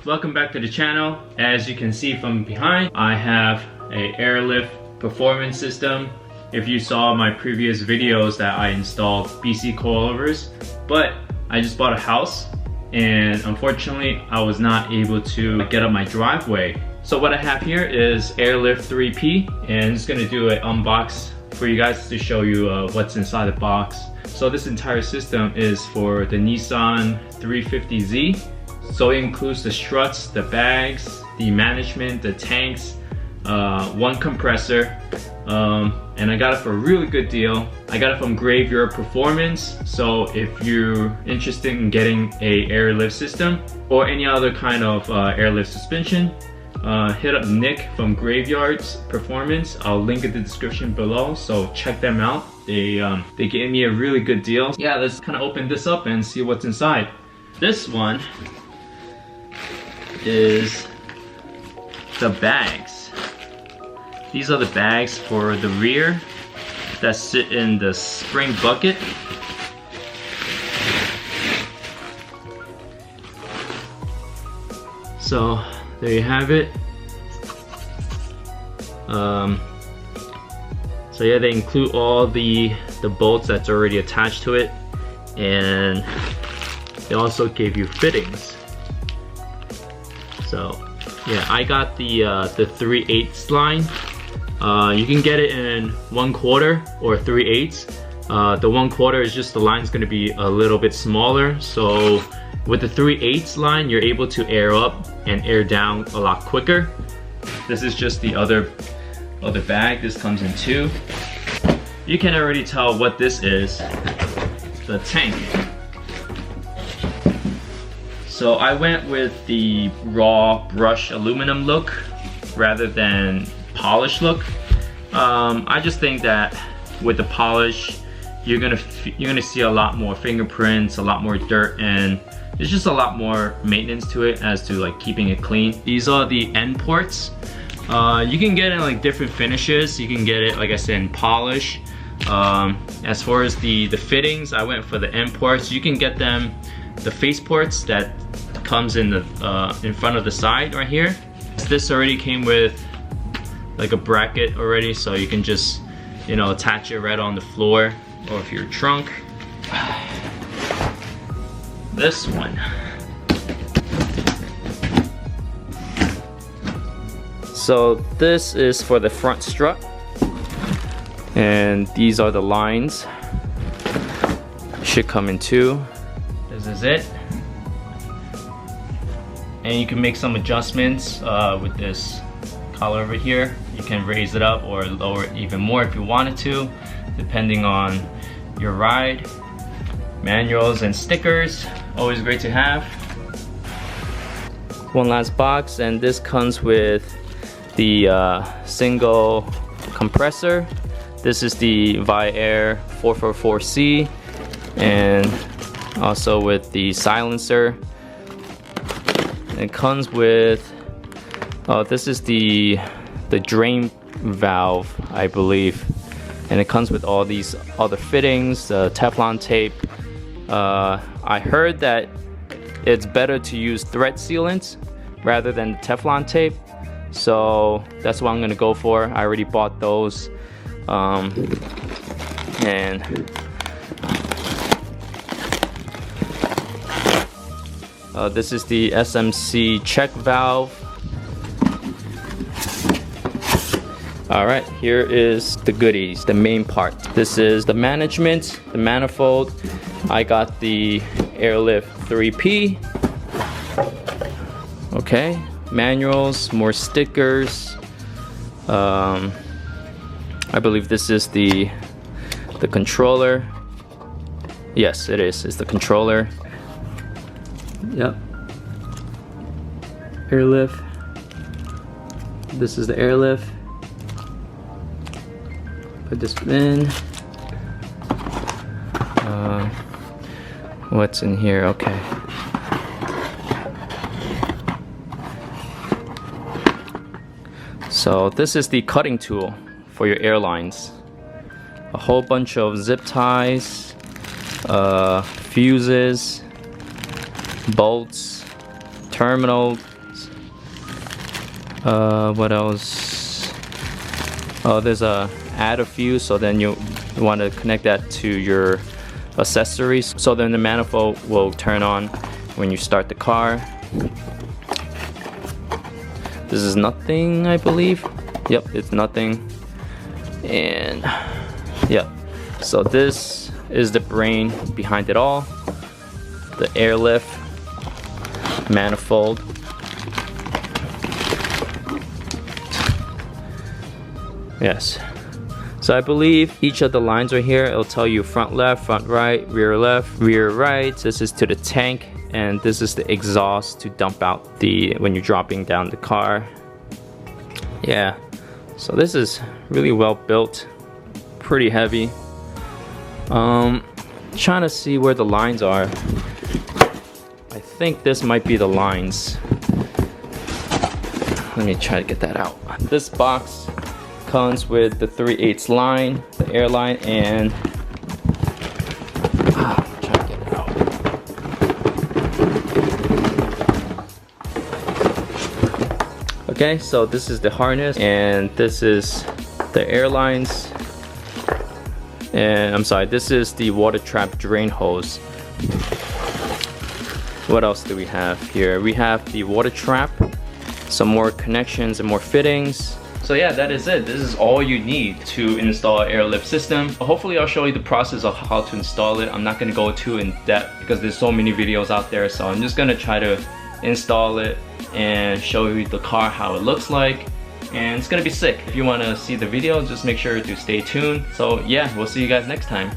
welcome back to the channel. As you can see from behind, I have a Airlift performance system. If you saw my previous videos that I installed BC coilovers, but I just bought a house and unfortunately I was not able to get up my driveway. So what I have here is Airlift 3P, and I'm just gonna do an unbox for you guys to show you what's inside the box. So this entire system is for the Nissan 350Z. So it includes the struts, the bags, the management, the tanks, one compressor, and I got it for a really good deal. I got it from Graveyard Performance. So if you're interested in getting a airlift system or any other kind of airlift suspension, hit up Nick from Graveyard's Performance. I'll link in the description below, so check them out. They gave me a really good deal. Yeah, let's kind of open this up and see what's inside. This one is the bags. These are the bags for the rear that sit in the spring bucket. So there you have it. So yeah, they include all the bolts that's already attached to it, and they also gave you fittings. So yeah, I got the 3/8 line. You can get it in 1/4 or 3/8. The 1/4 is just the line's going to be a little bit smaller. So with the 3/8 line, you're able to air up and air down a lot quicker. This is just the other bag. This comes in two. You can already tell what this is. The tank. So I went with the raw brush aluminum look rather than polished look. I just think that with the polish, you're gonna see a lot more fingerprints, a lot more dirt, and there's just a lot more maintenance to it as to like keeping it clean. These are the end ports. You can get it in like different finishes. You can get it, like I said, in polish. As far as the fittings, I went for the end ports. You can get them, the face ports that comes in the in front of the side right here. This already came with like a bracket already, so you can just, you know, attach it right on the floor or if your trunk. This one. So this is for the front strut, and these are the lines. Should come in two. This is it. And you can make some adjustments with this collar over here. You can raise it up or lower it even more if you wanted to, depending on your ride. Manuals and stickers, always great to have. One last box, and this comes with the single compressor. This is the Air 444C, and also with the silencer. It comes with, this is the drain valve, I believe, and it comes with all these other fittings, Teflon tape. I heard that it's better to use thread sealant rather than Teflon tape, so that's what I'm gonna go for. I already bought those, and this is the SMC check valve. Alright, here is the goodies, the main part. This is the management, the manifold. I got the Airlift 3P. Okay, manuals, more stickers. I believe this is the controller. Yes, it is. It's the controller. Yep. Airlift. This is the Airlift. Put this in. What's in here? Okay. So this is the cutting tool for your airlines. A whole bunch of zip ties, fuses, bolts, terminal What else? Oh, there's a add a fuse, so then you want to connect that to your accessories, so then the manifold will turn on when you start the car. This is nothing, I believe. Yep, it's nothing. And yep, so this is the brain behind it all. The Airlift manifold. Yes. So I believe each of the lines right here, it'll tell you front left, front right, rear left, rear right. This is to the tank, and this is the exhaust to dump out when you're dropping down the car. Yeah, so this is really well built, pretty heavy. Trying to see where the lines are. I think this might be the lines. Let me try to get that out. This box comes with the 3/8 line, the air line, and try to get it out. Okay, so this is the harness, and this is the air lines, and I'm sorry, this is the water trap drain hose. What else do we have here? We have the water trap, some more connections and more fittings. So yeah, that is it. This is all you need to install an Airlift system. Hopefully I'll show you the process of how to install it. I'm not gonna go too in depth because there's so many videos out there, so I'm just gonna try to install it and show you the car, how it looks like, and it's gonna be sick. If you wanna see the video, just make sure to stay tuned. So yeah, we'll see you guys next time.